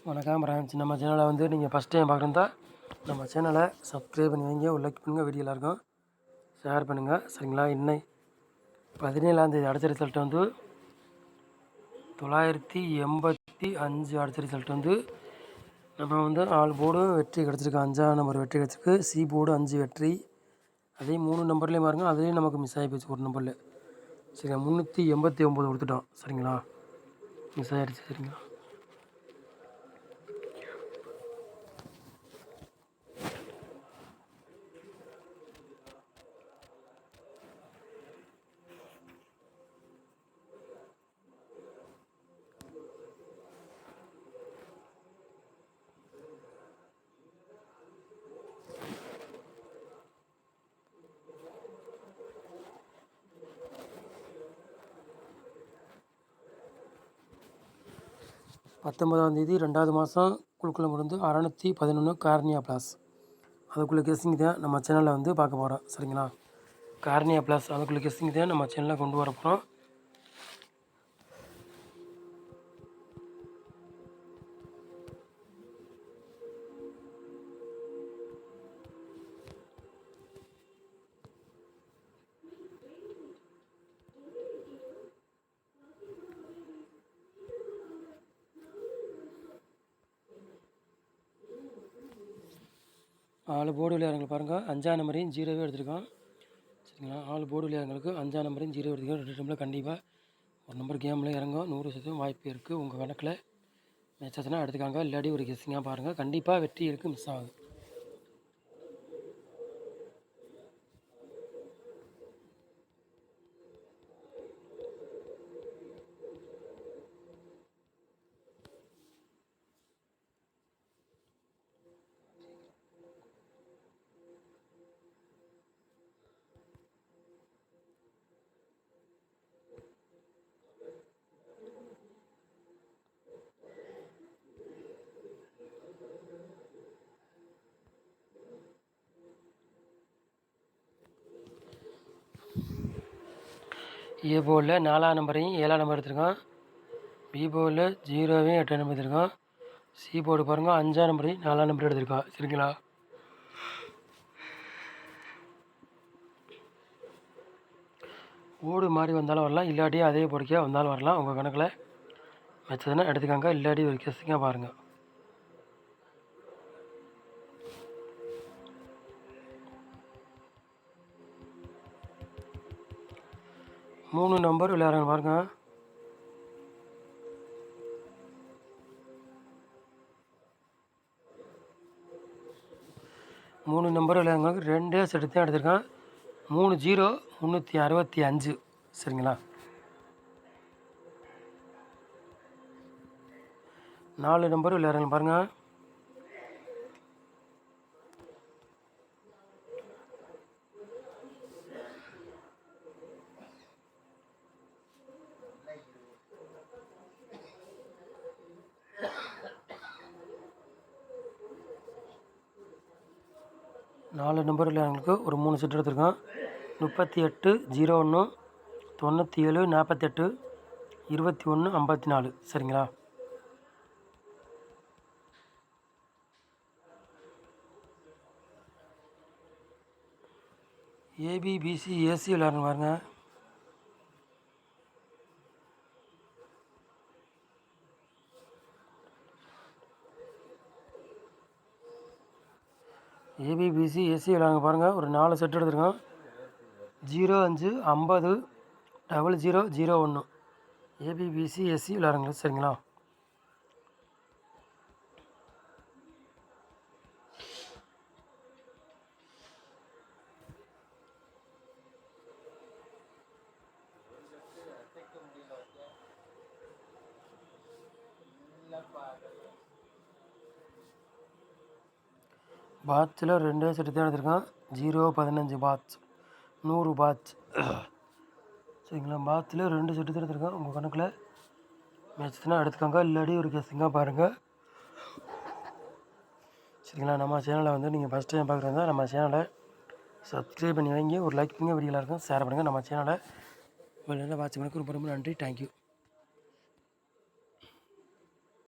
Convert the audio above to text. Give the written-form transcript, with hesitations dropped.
வணக்கம் ஃப்ரெண்ட்ஸ். நம்ம சேனலை வந்து நீங்கள் ஃபஸ்ட் டைம் பார்க்குறதா நம்ம சேனலை சப்ஸ்கிரைப் பண்ணி வைங்க, ஒரு லைக் பண்ணுங்கள், வீடியோ எல்லாருக்கும் ஷேர் பண்ணுங்கள். சரிங்களா? இன்னைக்கு 17ஆம் அடித்த ரிசல்ட் வந்து 985 அடித்த ரிசல்ட் வந்து நம்ம வந்து 4 போர்டும் வெற்றி கிடச்சிருக்கு. 5ஆம் நம்பர் வெற்றி கிடச்சிருக்கு. சி போர்டு 5 வெற்றி. அதே 3 நம்பர்லேயும் பாருங்க, அதுலேயும் நமக்கு மிஸ் ஆகி போச்சு ஒரு நம்பரில். சரிங்களா? 389 கொடுத்துட்டோம். சரிங்களா? மிஸ் ஆகிடுச்சு. சரிங்களா? பத்தொன்பதாம் தேதி 2வது மாதம் குழுக்குளம் இருந்து 611 கார்னியா ப்ளஸ். அதுக்குள்ளே கெஸ்ஸிங் தான் நம்ம சேனலில் வந்து பார்க்க போகிறோம். சரிங்களா? கார்னியா ப்ளஸ் அதுக்குள்ளே கெஸ்ஸிங் தான் நம்ம சேனலில் கொண்டு வர போகிறோம். ஆளு போர்டு விளையாடுங்க பாருங்கள். 5ஆம் நம்பரையும் 0வே எடுத்துருக்கோம். சரிங்களா? 4 போர்டு விளையாடுங்களுக்கு 5ஆம் நம்பரையும் 0 எடுத்துருக்கோம். 2 டைமில் கண்டிப்பாக ஒரு நம்பர் கேமில் இறங்கும். 100% வாய்ப்பு இருக்குது. உங்கள் கணக்கில் மேட்ச் ஆச்சுன்னா எடுத்துக்காங்க. இல்லாட்டி ஒரு கெஸ்ஸிங்காக பாருங்கள். கண்டிப்பாக வெற்றி இருக்குது, மிஸ் ஆகுது. ஏ போர்டில் 4ஆம் நம்பரையும் 7ஆம் நம்பர் எடுத்துருக்கோம். பி போர்டில் 0வையும் 8ஆம் நம்பர் எடுத்துருக்கோம். சி போர்டு பாருங்கள், 5ஆம் நம்பரையும் 4ஆம் நம்பர் எடுத்துருக்கோம். சரிங்களா? போர்டு மாதிரி வந்தாலும் வரலாம், இல்லாட்டி அதே போர்டுக்கே வந்தாலும் வரலாம். உங்கள் கணக்கில் வச்சதுன்னா எடுத்துக்காங்க. இல்லாட்டி ஒரு கெஸ்ஸிங்காக பாருங்கள். 3 நம்பர் விளையாடுறாங்க பாருங்கள். மூணு நம்பர் விளையாடுறவங்களுக்கு 2 செட்டு தான் எடுத்திருக்கான். 3-0 365. சரிங்களா? 4 நம்பர் விளையாடுறாங்க பாருங்கள். நாலு நம்பர் விளையாடுறவங்களுக்கு ஒரு 3 செட் எடுத்திருக்கோம். 38 01 97 48 21 54. சரிங்களா? ஏபிபிசி ஏசி விளையாடுங்க பாருங்க. ஏபிபிசி ஏசி விளையாடுங்க பாருங்கள். ஒரு 4 செட் எடுத்திருக்கோம். 05 50 0001. ஏபிபிசி ஏசி விளையாடுங்க. சரிங்களா? பாட்சில் 2 செட்டு தான் எடுத்திருக்கான். 0-15 பாட்ச், 100 பாட்ச். சரிங்களா? பாட்சில் 2 செட்டு தான் எடுத்திருக்கான். உங்கள் கணக்கில் மேட்ச்னா எடுத்துக்கோங்க. இல்லாட்டி ஒரு கெஸ்ஸிங்காக பாருங்கள். சரிங்களா? நம்ம சேனலை வந்து நீங்கள் ஃபஸ்ட் டைம் பார்க்குறதா நம்ம சேனலை சப்ஸ்கிரைப் பண்ணி வைங்க, ஒரு லைக் பண்ணுங்கள், வீடியோவில் இருக்கும் ஷேர் பண்ணுங்கள். நம்ம சேனலை வாட்ச் பண்ணதுக்கு ரொம்ப ரொம்ப நன்றி. தேங்க்யூ.